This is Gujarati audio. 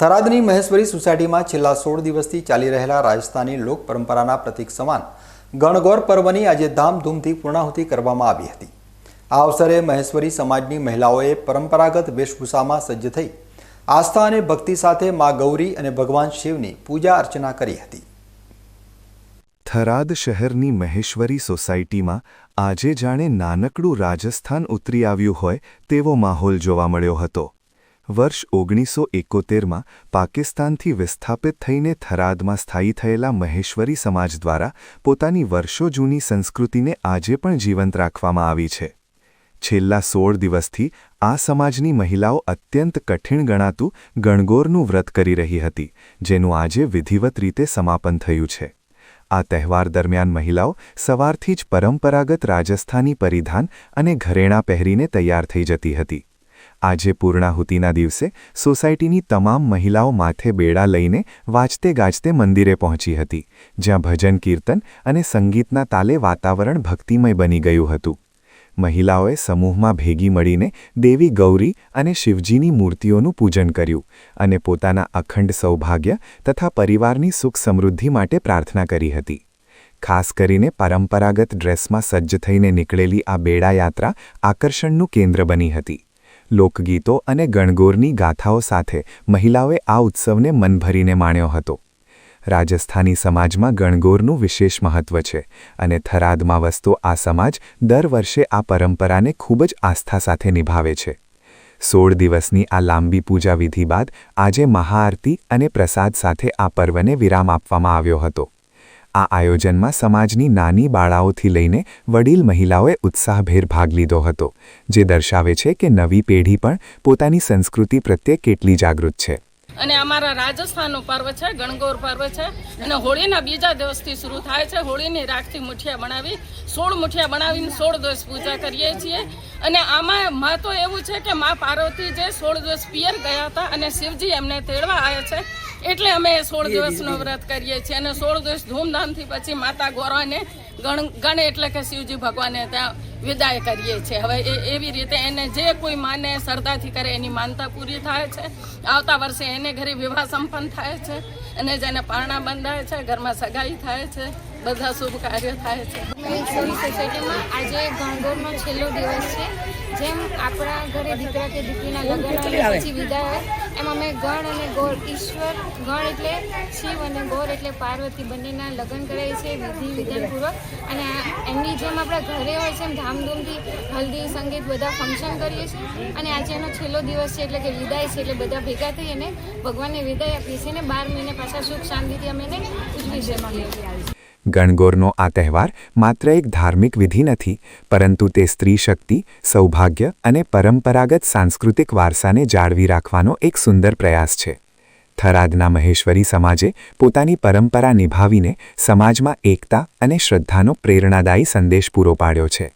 થરાદની મહેશ્વરી સોસાયટીમાં છેલ્લા 16 દિવસથી ચાલી રહેલા રાજસ્થાની લોક પરંપરાના પ્રતીક સમાન ગણગૌર પર્વની આજે ધામધૂમથી પૂર્ણાહુતિ કરવામાં આવી હતી। આ અવસરે મહેશ્વરી સમાજની મહિલાઓએ પરંપરાગત વેશભૂષામાં સજ્જ થઈ આસ્થા અને ભક્તિ સાથે મા ગૌરી અને ભગવાન શિવની પૂજા અર્ચના કરી હતી। થરાદ શહેરની મહેશ્વરી સોસાયટીમાં આજે જાણે નાનકડું રાજસ્થાન ઉતરી આવ્યું હોય તેવો માહોલ જોવા મળ્યો હતો। વર્ષ 1971માં પાકિસ્તાનથી વિસ્થાપિત થઈને થરાદમાં સ્થાયી થયેલા મહેશ્વરી સમાજ દ્વારા પોતાની વર્ષો જૂની સંસ્કૃતિને આજે પણ જીવંત રાખવામાં આવી છે। છેલ્લા 16 દિવસથી આ સમાજની મહિલાઓ અત્યંત કઠિન ગણાતું ગણગૌરનું વ્રત કરી રહી હતી, જેનું આજે વિધિવત રીતે સમાપન થયું છે। આ તહેવાર દરમિયાન મહિલાઓ સવારથી જ પરંપરાગત રાજસ્થાની પરિધાન અને ઘરેણાં પહેરીને તૈયાર થઈ જતી હતી। આજે પૂર્ણાહુતિના દિવસે સોસાયટીની તમામ મહિલાઓ માથે બેડા લઈને વાજતે ગાજતે મંદિરે પહોંચી હતી, જ્યાં ભજન કીર્તન અને સંગીતના તાલે વાતાવરણ ભક્તિમય બની ગયું હતું। મહિલાઓએ સમૂહમાં ભેગી મળીને દેવી ગૌરી અને શિવજીની મૂર્તિઓનું પૂજન કર્યું અને પોતાના અખંડ સૌભાગ્ય તથા પરિવારની સુખ સમૃદ્ધિ માટે પ્રાર્થના કરી હતી। ખાસ કરીને પરંપરાગત ડ્રેસમાં સજ્જ થઈને નીકળેલી આ બેડા યાત્રા આકર્ષણનું કેન્દ્ર બની હતી। લોકગીતો અને ગણગૌરની ગાથાઓ સાથે મહિલાઓએ આ ઉત્સવને મન ભરીને માણ્યો હતો। રાજસ્થાની સમાજમાં ગણગૌરનું વિશેષ મહત્વ છે અને થરાદમાં વસતો આ સમાજ દર વર્ષે આ પરંપરાને ખૂબ જ આસ્થા સાથે નિભાવે છે। 16 દિવસની આ લાંબી પૂજા વિધિ બાદ આજે મહાઆરતી અને પ્રસાદ સાથે આ પર્વને વિરામ આપવામાં આવ્યો હતો। આ આયોજનમાં સમાજની નાની બાળાઓથી લઈને વડીલ મહિલાઓએ ઉત્સાહભેર ભાગ લીધો હતો, જે દર્શાવે છે કે નવી પેઢી પણ પોતાની સંસ્કૃતિ પ્રત્યે કેટલી જાગૃત છે। અને અમારા રાજસ્થાનનો પર્વ છે, ગણગૌર પર્વ છે અને હોળીના બીજા દિવસથી શરૂ થાય છે। હોળીની રાખથી મુઠિયા બનાવી 16 મુઠિયા બનાવીને 16 દિવસ પૂજા કરીએ છીએ। અને આમાં મહત્વ એવું છે કે મા પાર્વતી જે 16 દિવસ પિયર ગયા હતા અને શિવજી એમને તેડવા આવ્યા છે, એટલે અમે 16 દિવસનો વ્રત કરીએ છીએ અને 16 દિવસ ધૂમધામથી પછી માતા ગૌરાને ગણ એટલે કે શિવજી ભગવાનને ત્યાં વિદાય કરીએ છીએ। હવે એવી રીતે એને જે કોઈ માને શ્રદ્ધાથી કરે એની માનતા પૂરી થાય છે। આવતા વર્ષે એને ઘરે વિવાહ સંપન્ન થાય છે અને જેને પારણા બંધાય છે, ઘરમાં સગાઈ થાય છે, બધા શુભ કાર્ય થાય છે। મહેશ્વરી સોસાયટીમાં આજે ગણગૌરનો છેલ્લો દિવસ છે। જેમ આપણા ઘરે દીકરા કે દીકરીના લગ્ન હોય પછી વિદાય હોય, એમ અમે ગણ અને ગૌર, ઈશ્વર ગણ એટલે શિવ અને ગૌર એટલે પાર્વતી, બંનેના લગ્ન કરાવીએ છીએ વિધિ વિધાનપૂર્વક। અને એમની જેમ આપણા ઘરે હોય છે એમ ધામધૂમથી હલ્દી સંગીત બધા ફંક્શન કરીએ છીએ। અને આજે એનો છેલ્લો દિવસ છે એટલે કે વિદાય છે, એટલે બધા ભેગા થઈ અને ભગવાનને વિદાય આપીએ છીએ અને 12 મહિને પાછા સુખ શાંતિથી અમે એને ઉજવી શકીએ। ગણગૌરનો આ તહેવાર માત્ર એક ધાર્મિક વિધિ નથી, પરંતુ તે સ્ત્રી શક્તિ, સૌભાગ્ય અને પરંપરાગત સાંસ્કૃતિક વારસાને જાળવી રાખવાનો એક સુંદર પ્રયાસ છે। થરાદના મહેશ્વરી સમાજે પોતાની પરંપરા નિભાવીને સમાજમાં એકતા અને શ્રદ્ધાનો પ્રેરણાદાયી સંદેશ પૂરો પાડ્યો છે।